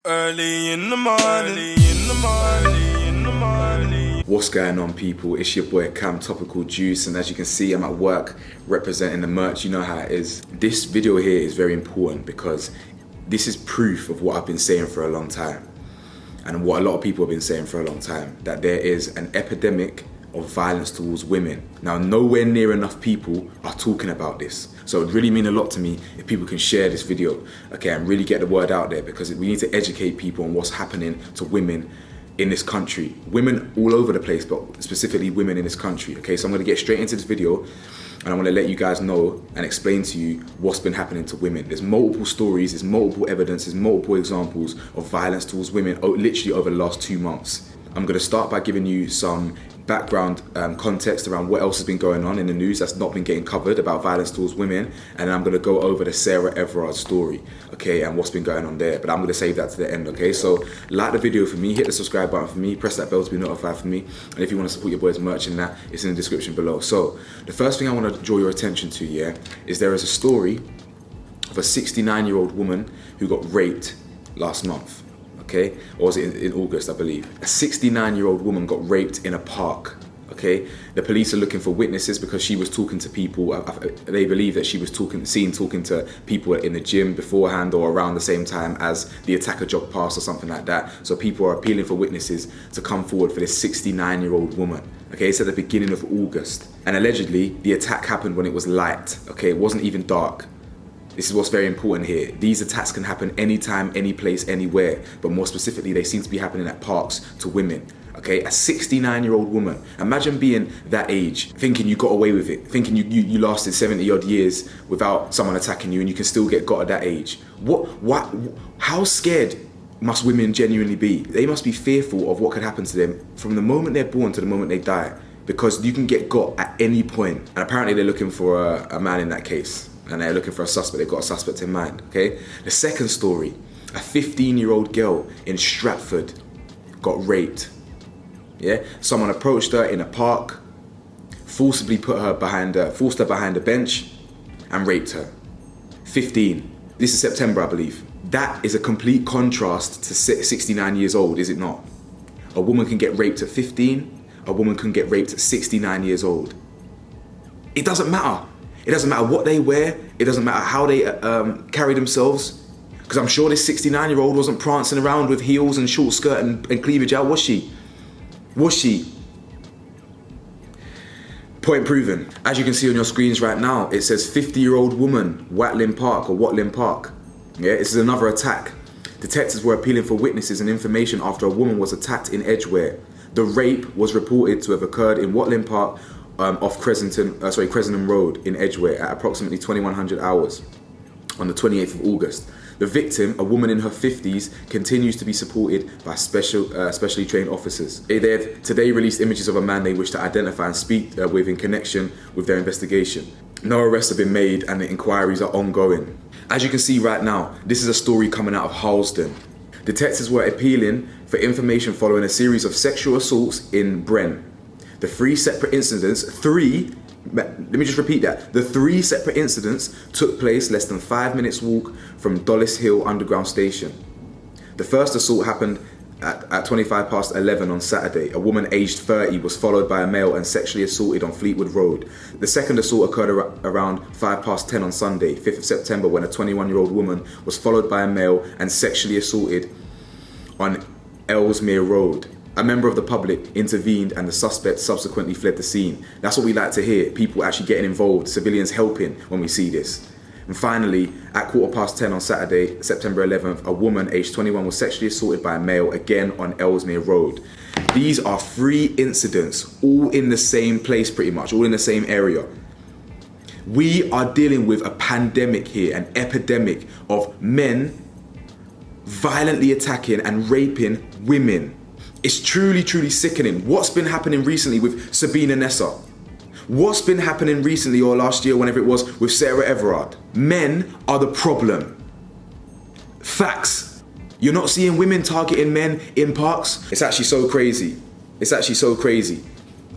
Early in the morning. What's going on, people? It's your boy Cam, Topical Juice, and as you can see, I'm at work representing the merch. You know how it is. This video here is very important because this is proof of what I've been saying for a long time, and what a lot of people have been saying for a long time, that there is an epidemic of violence towards women. Now, nowhere near enough people are talking about this. So it would really mean a lot to me if people can share this video, okay, and really get the word out there, because we need to educate people on what's happening to women in this country. Women all over the place, but specifically women in this country, okay? So I'm gonna get straight into this video, and I wanna let you guys know and explain to you what's been happening to women. There's multiple stories, there's multiple evidence, there's multiple examples of violence towards women literally over the last 2 months. I'm gonna start by giving you some background context around what else has been going on in the news that's not been getting covered about violence towards women, and then I'm going to go over the Sarah Everard story, okay, and what's been going on there, but I'm going to save that to the end, okay? So like the video for me, hit the subscribe button for me, press that bell to be notified for me, and if you want to support your boy's merch and that, it's in the description below. So the first thing I want to draw your attention to, yeah, is there is a story of a 69-year-old woman who got raped last month. Okay, or was it in August, I believe? A 69-year-old woman got raped in a park, okay? The police are looking for witnesses because she was talking to people. They believe that she was talking to people in the gym beforehand or around the same time as the attacker jogged past or something like that. So people are appealing for witnesses to come forward for this 69-year-old woman. Okay, it's at the beginning of August. And allegedly, the attack happened when it was light, okay? It wasn't even dark. This is what's very important here. These attacks can happen anytime, any place, anywhere, but more specifically, they seem to be happening at parks to women. Okay, a 69-year-old woman. Imagine being that age, thinking you got away with it, thinking you lasted 70 odd years without someone attacking you, and you can still get got at that age. How scared must women genuinely be? They must be fearful of what could happen to them from the moment they're born to the moment they die, because you can get got at any point. And apparently they're looking for a man in that case. And they're looking for a suspect. They've got a suspect in mind, okay? The second story, a 15-year-old girl in Stratford got raped, yeah? Someone approached her in a park, forced her behind a bench and raped her. 15. This is September, I believe. That is a complete contrast to 69 years old, is it not? A woman can get raped at 15, a woman can get raped at 69 years old. It doesn't matter. It doesn't matter what they wear. It doesn't matter how they carry themselves. Because I'm sure this 69-year-old wasn't prancing around with heels and short skirt and cleavage out, was she? Was she? Point proven. As you can see on your screens right now, it says 50-year-old woman, Watling Park. Yeah, this is another attack. Detectives were appealing for witnesses and information after a woman was attacked in Edgware. The rape was reported to have occurred in Watling Park, off Cressenham Road in Edgware at approximately 2100 hours on the 28th of August. The victim, a woman in her 50s, continues to be supported by specially trained officers. They have today released images of a man they wish to identify and speak with in connection with their investigation. No arrests have been made and the inquiries are ongoing. As you can see right now, this is a story coming out of Harlesden. Detectives were appealing for information following a series of sexual assaults in Brent. The three separate incidents took place less than 5 minutes walk from Dollis Hill Underground Station. The first assault happened at 11 on Saturday. A woman aged 30 was followed by a male and sexually assaulted on Fleetwood Road. The second assault occurred around 10 on Sunday, 5th of September, when a 21-year-old woman was followed by a male and sexually assaulted on Ellesmere Road. A member of the public intervened and the suspect subsequently fled the scene. That's what we like to hear, people actually getting involved, civilians helping when we see this. And finally, at 10:15 on Saturday, September 11th, a woman aged 21 was sexually assaulted by a male, again on Ellesmere Road. These are 3 incidents, all in the same place pretty much, all in the same area. We are dealing with a pandemic here, an epidemic of men violently attacking and raping women. It's truly, truly sickening. What's been happening recently with Sabina Nessa? What's been happening recently or last year, whenever it was, with Sarah Everard? Men are the problem. Facts. You're not seeing women targeting men in parks? It's actually so crazy. It's actually so crazy.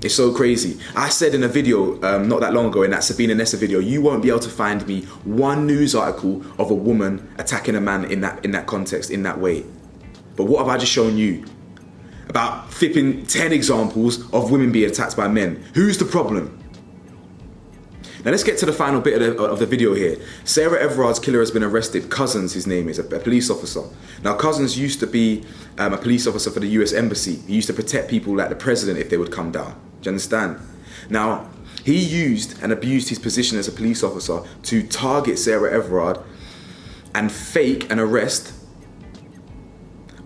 It's so crazy. I said in a video not that long ago, in that Sabina Nessa video, you won't be able to find me one news article of a woman attacking a man in that context, in that way. But what have I just shown you? About flipping 10 examples of women being attacked by men. Who's the problem? Now let's get to the final bit of the video here. Sarah Everard's killer has been arrested. Cousins, his name is, a police officer. Now Cousins used to be a police officer for the US Embassy. He used to protect people like the president if they would come down. Do you understand? Now, he used and abused his position as a police officer to target Sarah Everard and fake an arrest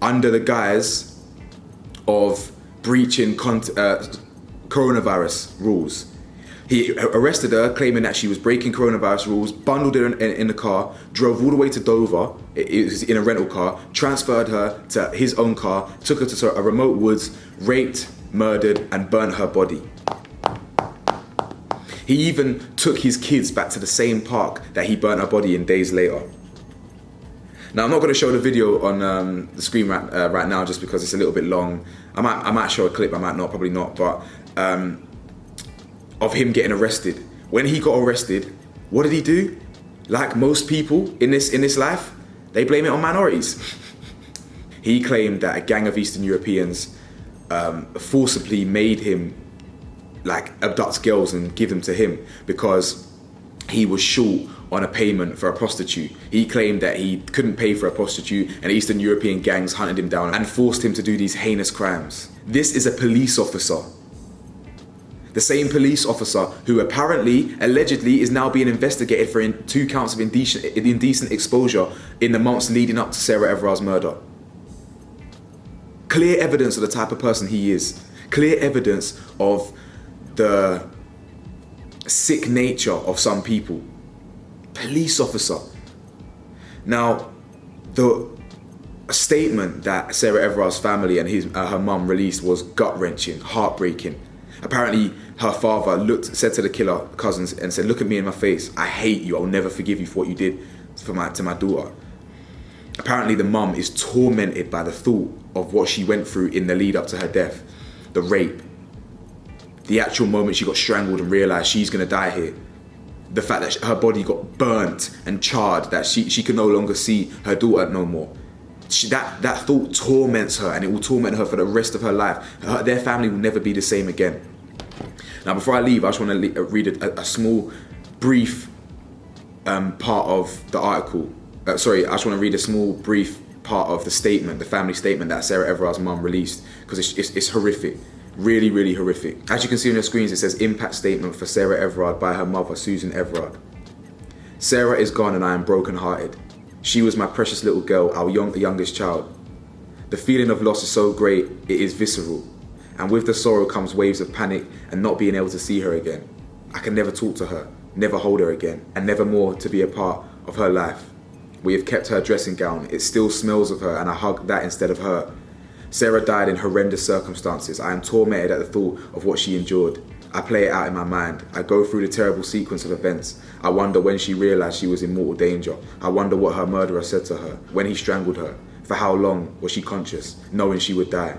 under the guise of breaching coronavirus rules. He arrested her, claiming that she was breaking coronavirus rules, bundled her in the car, drove all the way to Dover, it was in a rental car, transferred her to his own car, took her to a remote woods, raped, murdered, and burnt her body. He even took his kids back to the same park that he burnt her body in days later. Now, I'm not going to show the video on the screen right now just because it's a little bit long. I might show a clip, I might not, probably not, but of him getting arrested. When he got arrested, what did he do? Like most people in this life, they blame it on minorities. He claimed that a gang of Eastern Europeans forcibly made him like abduct girls and give them to him because he was short on a payment for a prostitute. He claimed that he couldn't pay for a prostitute and Eastern European gangs hunted him down and forced him to do these heinous crimes. This is a police officer. The same police officer who allegedly is now being investigated for 2 counts of indecent exposure in the months leading up to Sarah Everard's murder. Clear evidence of the type of person he is. Clear evidence of the sick nature of some people. Police officer. Now, the statement that Sarah Everard's family and her mum released was gut-wrenching, heartbreaking. Apparently, her father said to the killer Cousins and said, "Look at me in my face. I hate you. I'll never forgive you for what you did to my daughter." Apparently, the mum is tormented by the thought of what she went through in the lead up to her death. The rape. The actual moment she got strangled and realised she's going to die here. The fact that her body got burnt and charred, that she could no longer see her daughter no more. That thought torments her, and it will torment her for the rest of her life. Their family will never be the same again. Now, before I leave, I just want to read a small, brief part of the article. I just want to read a small, brief part of the statement, the family statement that Sarah Everard's mum released, because it's horrific. Really, really horrific. As you can see on your screens, it says impact statement for Sarah Everard by her mother, Susan Everard. Sarah is gone and I am broken-hearted. She was my precious little girl, our youngest child. The feeling of loss is so great, it is visceral. And with the sorrow comes waves of panic and not being able to see her again. I can never talk to her, never hold her again, and never more to be a part of her life. We have kept her dressing gown. It still smells of her and I hug that instead of her. Sarah died in horrendous circumstances. I am tormented at the thought of what she endured. I play it out in my mind. I go through the terrible sequence of events. I wonder when she realised she was in mortal danger. I wonder what her murderer said to her, when he strangled her. For how long was she conscious, knowing she would die?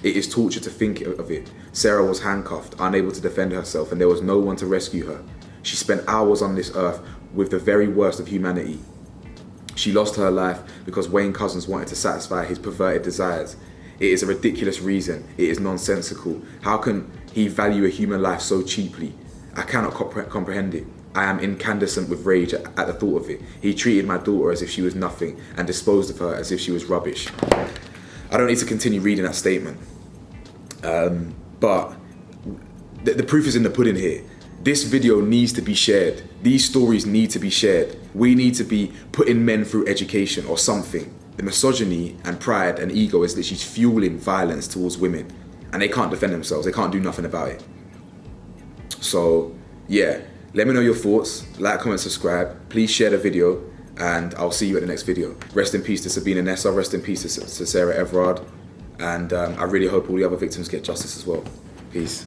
It is torture to think of it. Sarah was handcuffed, unable to defend herself, and there was no one to rescue her. She spent hours on this earth with the very worst of humanity. She lost her life because Wayne Cousins wanted to satisfy his perverted desires. It is a ridiculous reason. It is nonsensical. How can he value a human life so cheaply? I cannot comprehend it. I am incandescent with rage at the thought of it. He treated my daughter as if she was nothing and disposed of her as if she was rubbish. I don't need to continue reading that statement. But the proof is in the pudding here. This video needs to be shared. These stories need to be shared. We need to be putting men through education or something. The misogyny and pride and ego is literally fueling violence towards women. And they can't defend themselves. They can't do nothing about it. So, yeah. Let me know your thoughts. Like, comment, subscribe. Please share the video. And I'll see you at the next video. Rest in peace to Sabina Nessa. Rest in peace to Sarah Everard. And I really hope all the other victims get justice as well. Peace.